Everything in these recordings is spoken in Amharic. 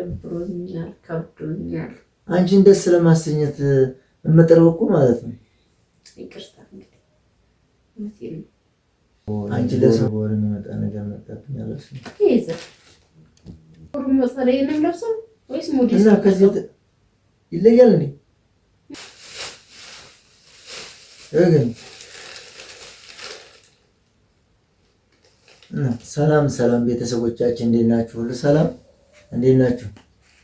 ደብሮኛል፣ ከብዶኛል። አንቺን ደስ ለማሰኘት የምጥረው እኮ ማለት ነው። ይቅርታ እንግዲህ እውነቴን ነው። አንቺ ለሰው ወር የሚመጣ ነገር መጣብኝ አለሽ። ይዘ ወር መሰለኝ ነው ለብሰው ወይስ ሞዴስ እና ከዚህ ይለያል እንዴ? እግን ሰላም ሰላም ቤተሰቦቻችን እንዴት ናችሁ? ሁሉ ሰላም እንዴት ናችሁ?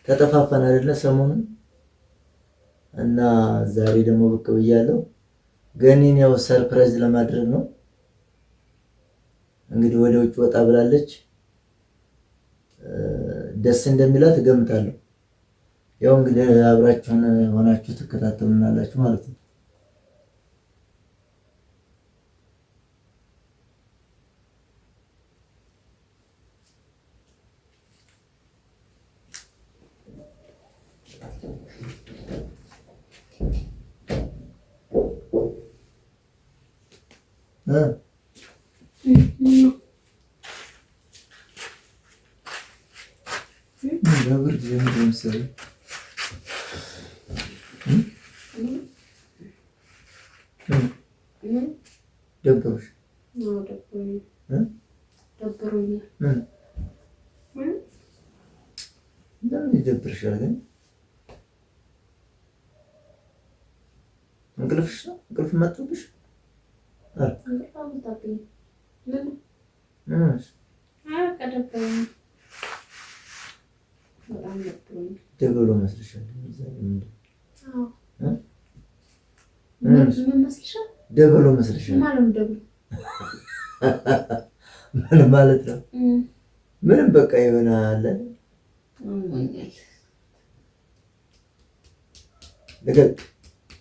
ተጠፋፋን አይደለ ሰሞኑን እና ዛሬ ደግሞ ብቅ ብያለሁ። ገኒን ያው ሰርፕራይዝ ለማድረግ ነው። እንግዲህ ወደ ውጭ ወጣ ብላለች። ደስ እንደሚላት እገምታለሁ። ያው እንግዲህ አብራችሁን ሆናችሁ ትከታተሉናላችሁ ማለት ነው። ብርድ ለምሳሌ ደብሮሽ ለምን ይደብርሻል ግን? እንቅልፍሽ ነው? እንቅልፍ መጥቶብሽ? ደበሎ መስልሻል? ደበሎ መስልሻል? ምን ማለት ነው? ምንም በቃ የሆነ አለ።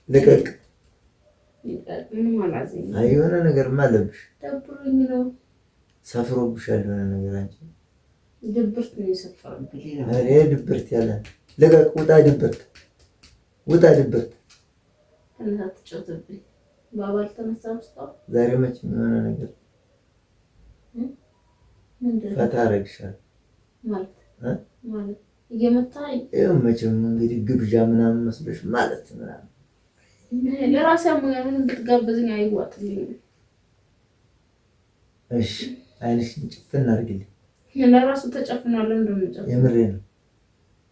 ልቀቅ የሆነ ነገርማ አለብሽ። ሰፍሮብሻል የሆነ ነገር። አንቺ ድብርት ነው የሰፈረብኝ። እኔ ድብርት ያለ ልቀቅ፣ ውጣ ድብርት፣ ውጣ ድብርት። እና ትጮትብኝ ባባል ተነሳ ውስጣው ዛሬ መቼም የሆነ ነገር ፈታ አደርግሻለሁ ማለት እየመታኝ ይኸው መቼም እንግዲህ ግብዣ ምናምን መስሎሽ ማለት ምናምን ለራሴ አሞኛል እንድትጋበዝኝ አይዋጥልኝም። እሺ አይንሽን ጭፍን አድርጊልኝ። ለራሱ ተጨፍናለሁ እንደምጨፍን የምሬን ነው።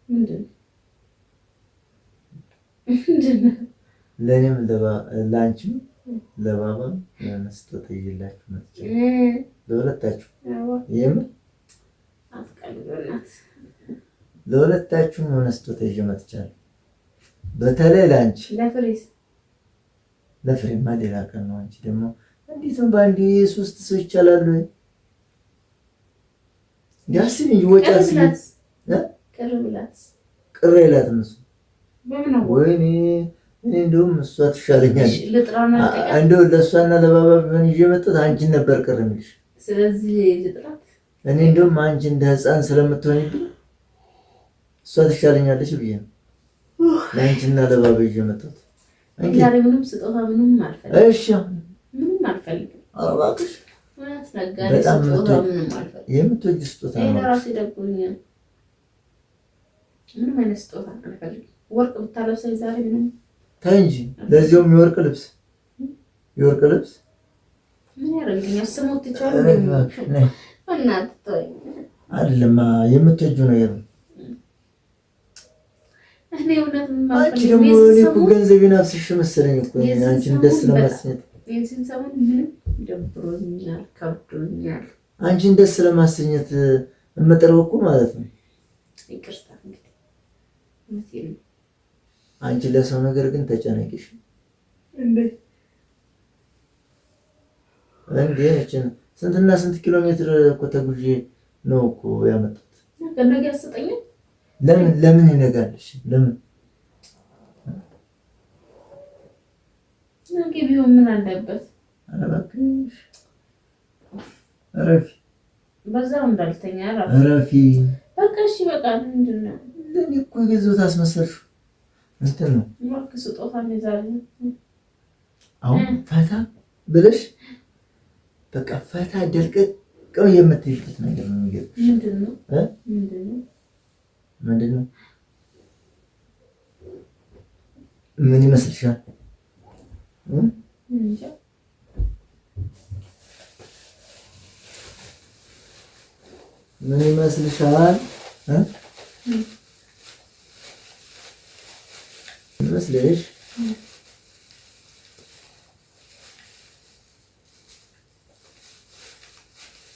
ምንድን ለእኔም ለአንቺም ለባባም የሆነ ስጦታ ይዤላችሁ መጥቻለሁ። ለሁለታችሁ የምር አትቀልበናት። ለሁለታችሁም የሆነ ስጦታ ይዤ መጥቻለሁ። በተለይ ለአንቺ ለፍሬማ ሌላ ቀን ነው። አንቺ ደግሞ እንዴት ነው በአንዴ 3 ሰው ይቻላል ወይ? ያስብ እንጂ ወጪ አስብ። ቅር ይላትም እሱ ወይኔ እኔ እንደውም እሷ ትሻለኛለች። እንደው ለእሷና ለባባ ቢሆን ይዤ መጣሁት አንቺን ነበር ቅር የሚልሽ። ስለዚህ ልጥራት እኔ እንደውም አንቺ እንደ ሕፃን ስለምትሆንብኝ እሷ ትሻለኛለች ብዬ ነው ለአንቺና ለባባ ይዤ መጣሁት። ዛሬ ምንም ስጦታ ምንም አልፈልግም። እሺ ምንም አልፈልግም። እባክሽ እውነት ነጋዴ ስጦታ ምንም አልፈልግም። የምትወጂ ስጦታ ነው። ለራሴ ደጎኛል። ምንም አይነት ስጦታ አልፈልግም። ወርቅ ብታለብሰኝ ዛሬ ምንም ተይ እንጂ ለዚያውም የወርቅ ልብስ ምን ያደርግልኛል? ስሞት ይቻላል እናት ተወኝ። አይደለም የምትወጂው ነገር ነው። እኔ እውነት አንቺ ደግሞ እኔ እኮ ገንዘቤን አፍስሽ መሰለኝ እኮ አንቺን ደስ ለማሰኘት። የዚህን ሰሞን ምንም ደብሮኛል፣ ከብዶኛል። አንቺን ደስ ለማሰኘት የምጥረው እኮ ማለት ነው። ይቅርታ እንግዲህ እውነቴን ነው። አንቺ ለሰው ነገር ግን ተጨነቂሽ እንዴ? ስንትና ስንት ኪሎ ሜትር እኮ ተጉዤ ነው እኮ ያመጣሁት። ነገ ያሰጠኛል። ለምን ይነጋልሽ? ለምን ነገ ቢሆን ምን አለበት? ኧረ እባክሽ እረፊ። በዛው እንዳልተኛ እረፊ። በቃ እሺ በቃ ምንድን ነው? ለኔ እኮ የገዛሁት አስመሰልሽው እንትን ነው። እባክህ ስጦታ እንይዛለን። አሁን ፈታ ብለሽ በቃ ፈታ ደልቀቅ የምትይበት ነገር ነው የሚገርምሽ። ምንድን ነው? ምንድን ነው? ምን ይመስልሻል? ምን ይመስልሻል? ይመስልሽ?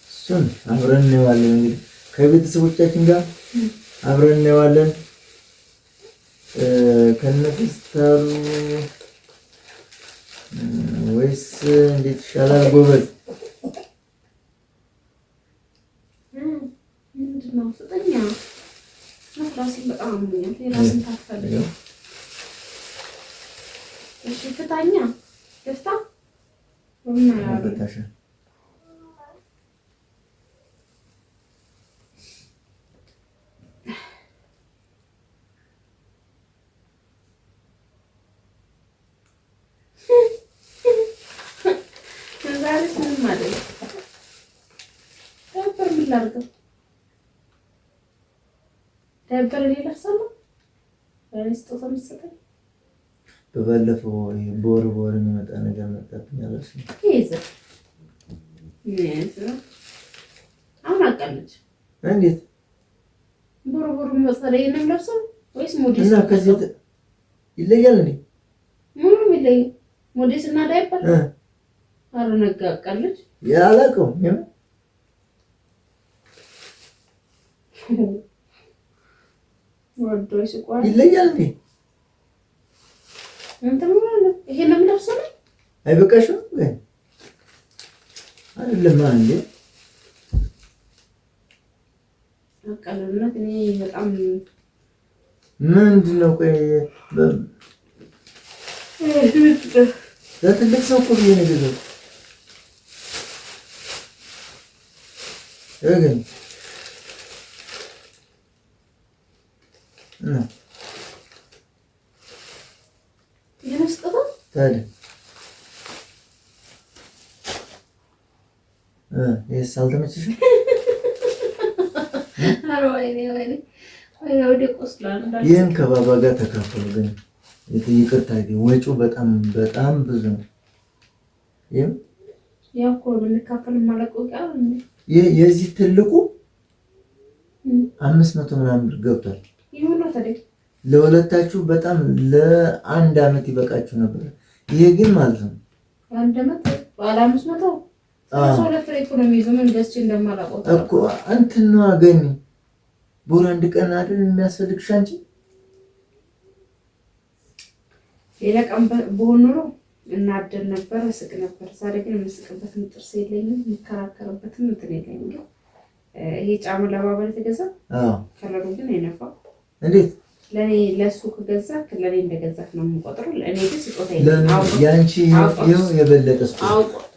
እሱን አብረን እናየዋለን። እንግዲህ ከቤተሰቦቻችን ጋር አብረን እናየዋለን። ከነክስታሩ ወይስ እንዴት ይሻላል? ጎበዝ ምንድነው? ፍጠኛ ራሴን በጣም አሞኛል። የራስን ታፈልገው። እሺ ፍታኛ ደስታ በታሽ ዛሬስ ምን ማለት ነው? ዳይፐር ምን ላድርገው? ዳይፐር ሌላ ሰው ስጦታ የምትሰጠኝ በባለፈው በወር የሚመጣ ነገር መጣብኝ አለሽ። አሁን አቃለች። እንዴት ቦር መሰለኝ ነው ለብሰው ወይስ ሞዴስ? እና ከዚህ ይለያል እንዴ? ምንም ይለያል። ሞዴስ እና ዳይፐር አረ ነጋ አቃለች። ያላቀው ወዶሽ ቆይ ይለያል እንዴ? እንትን ማለት ይሄ ነው ለብሰው አይበቃሽም ወይ? አይደለም እንዴ? አቃለነት እኔ በጣም ምንድነው? ቆይ ለትልቅ ሰው እኮ ብዬሽ ነው የገዛሁት። ግን የመስጠት ታዲያ ይሄስ አልተመቸሽም? ይህን ከባባ ጋር ተካፈሉ። ግን ይቅርታ ወጪው በጣም በጣም ብዙ ነው። ይሄም ያው እኮ ልንካፈል ማለቀው ጋር የዚህ ትልቁ 500 ምናምን ብር ገብቷል። ይሁን ታዲያ ለሁለታችሁ በጣም ለአንድ አመት ይበቃችሁ ነበር። ይሄ ግን ማለት ነው አንድ አመት ባለ 500 ሰው ለፍሬ ኢኮኖሚ ዘመን ገዝቼ እንደማላቆጣ እኮ እንትን ነው አገኝ ቦራ አንድ ቀን አይደል የሚያስፈልግሽ አንቺ። ሌላ ቀን በሆነ ኖሮ እናደር ነበር፣ እስቅ ነበር። ዛሬ ግን የምስቅበትም ጥርስ የለኝም፣ የምከራከርበትም እንትን የለኝም። ይሄ ጫማ ለባባ የተገዛ ከለሩ ግን አይነፋም። እንዴት ለኔ ለሱ ከገዛ ለኔ እንደገዛክ ነው የምቆጥረው። እኔ ግን ስጦታ ይላል ያንቺ ይሄው የበለጠ ስጦታ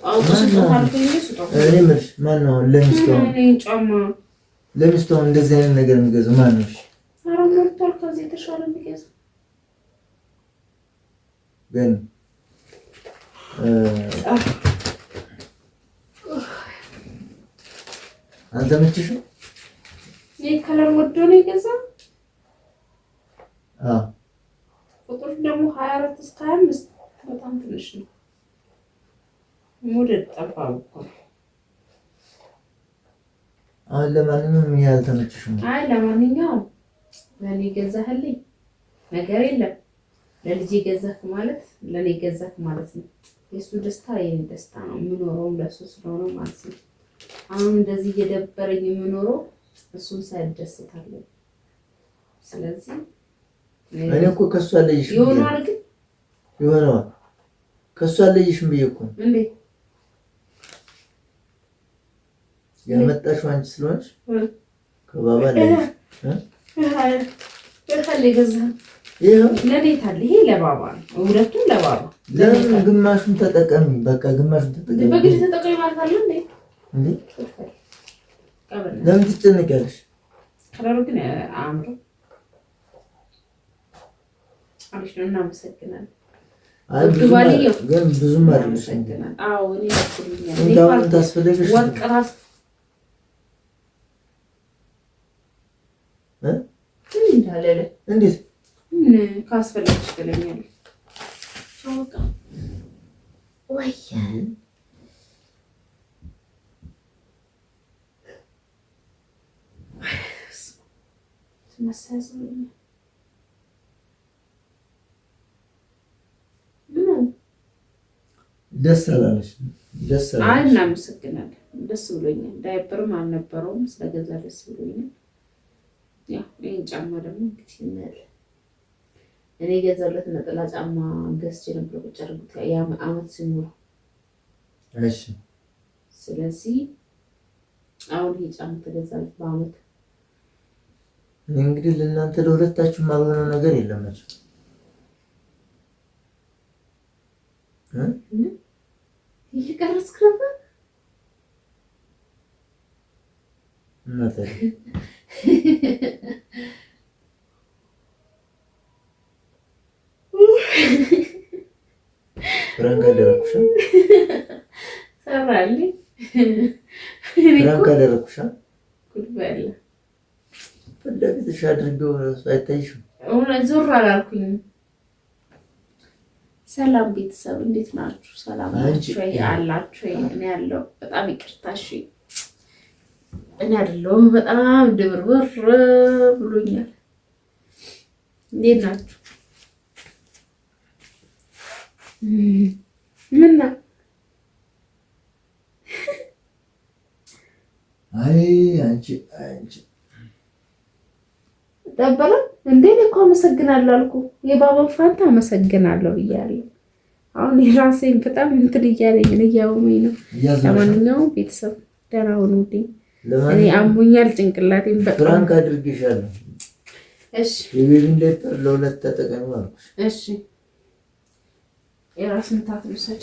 አውቆ ስጦታ አልኩኝ። ስጦታ እኔ ምንሽ ማን ነው ለሚስቱ ጫማ ለሚስቱ እንደዚህ አይነት ነገር የሚገዛው ማን ነው? ኧረ ሞልቷል። ከዚህ የተሻለ የሚገዛ ግን አልተመቸሽም? ይሄ ከለር ወዶ ነው የገዛው። ቁጥር ደግሞ 24 እስከ 25 በጣም ትንሽ ነው። ሞዴል ጠባብ እኮ ነው። ለማንኛውም ይሄ አልተመቸሽም? አይ ለማንኛውም ለኔ ገዛህልኝ ነገር የለም። ለልጄ ገዛክ ማለት ለኔ ገዛክ ማለት ነው። የሱ ደስታ የኔ ደስታ ነው። የምኖረው ለሱ ስለሆነ ማለት ነው። አሁን እንደዚህ እየደበረኝ የምኖረው እሱን ሳይደስታለሁ። ስለዚህ እኔ እኮ ከሱ አለይሽም ይሆናል ግን ይሆናል ከሱ አለይሽም ብዬ እኮ እንዴ ያመጣሽው አንቺ ስለሆንሽ ከባባ አለይሽ ይሄው ለኔ ታል ይሄ ለባባ ነው። ሁለቱም ለባባ ለምን ግማሹን ተጠቀሚ። በቃ ግማሹን ተጠቀሚ። በግድ ተጠቀሚ ማለት አለ እንዴ? እንዴ ለምን ትጨነቂያለሽ? ከለሩ ግን አምሮ አሪፍ ነው። እናመሰግናለን። አይ ግን ብዙም አይደለሽ። አዎ እኔ ልኩልኛል። እንዳው ታስፈልግሽ ወርቅ ራስ እንዳለለ እንዴት ካስፈለግሽ ትለኛለህ። ቻውቃ ወይ መሳዘኝ ደስ አላለሽ? ደስ አላለሽ? አይ እናመሰግናለን። ደስ ብሎኛል። ዳይፐርም አልነበረውም ስለገዛ ደስ ብሎኛል። ያው ይሄን ጫማ ደግሞ እንግዲህ እናያለን። እኔ የገዛሁለት ነጠላ ጫማ ገዝቼ ነበር ቁጭ አድርጉት አመት ሲሞላው። እሺ ስለዚህ አሁን ይሄ ጫማ ተገዛለት በአመት። እንግዲህ ለእናንተ ለሁለታችሁም አልሆነ ነገር የለም መቼም እየቀረጽክ ነበር እናቴ። ፍራንክ አደረኩሽ? ሰራልኝ። ፍራንክ አደረኩሽ? ጉድ በለ ፈለግሽ አድርገው አይታይሽም? ዞር አላልኩኝም። ሰላም ቤተሰብ እንዴት ናችሁ? ሰላም ናችሁ አላችሁ? እኔ ያለው በጣም ይቅርታ። እሺ እኔ አይደለሁም በጣም ድብርብር ብሎኛል። እንዴት ናችሁ? ምን ነው? አይ አንቺ ደበለ እንዴ? እኮ አመሰግናለሁ አልኩ። የባባን ፋንታ አመሰግናለሁ ብያለሁ። አሁን የራሴን በጣም እንትን እያለኝ ነው፣ እያወመኝ ነው። ለማንኛውም ቤተሰብ ደህና ሁኑልኝ። እኔ አሞኛል ጭንቅላቴን በጣም። ፍራንክ አድርጌሻለሁ። እሺ የቤቢን ዳይፐር ለሁለት ተጠቀሚ አልኩሽ። እሺ የራስ ምታት ውሰድ።